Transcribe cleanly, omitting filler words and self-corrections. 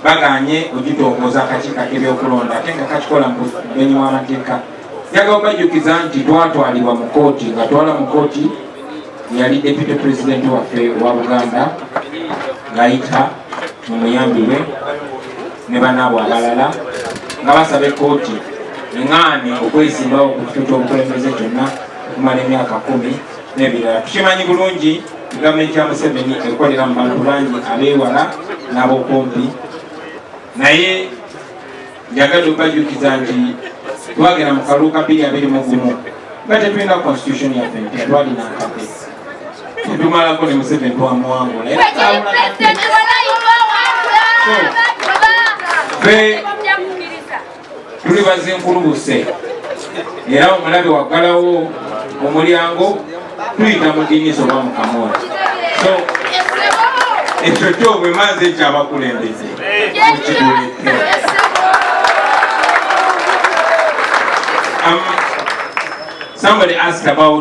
baganye ogitongoza akakiiko k'ebyokulonda ate nga kakikola mu bumenyi bw'amateeka. Njagala obajjukiza nti twatwalibwa mu kooti nga twala mu kooti yali deputy president waffe wa Buganda ng'ayita mu muyambi we ne banaabwe abalala nga basaba ekkooti eŋŋaane okwesimbawo ku kifo ky'obukulembeze kyonna okumala emyaka 10 n'ebirala. Tukimanyi bulungi gavumenti ya Museveni ekolera mu bantu bangi abeewala n'ab'okumpi, naye njagala obajjukiza nti twagenda mu kalulu ka 2021 nga tetulina constitution yaffe mpya, twalina nkadde tetumalako ne Museveni twamuwangula. Ffe tuli bazinkulubuse era omulabe waggalawo omulyango tuyita mu ddiiniso oba mu kamola. So ekyo kyo bwe maze ekyabakulembeze mukitulette. Somebody asked about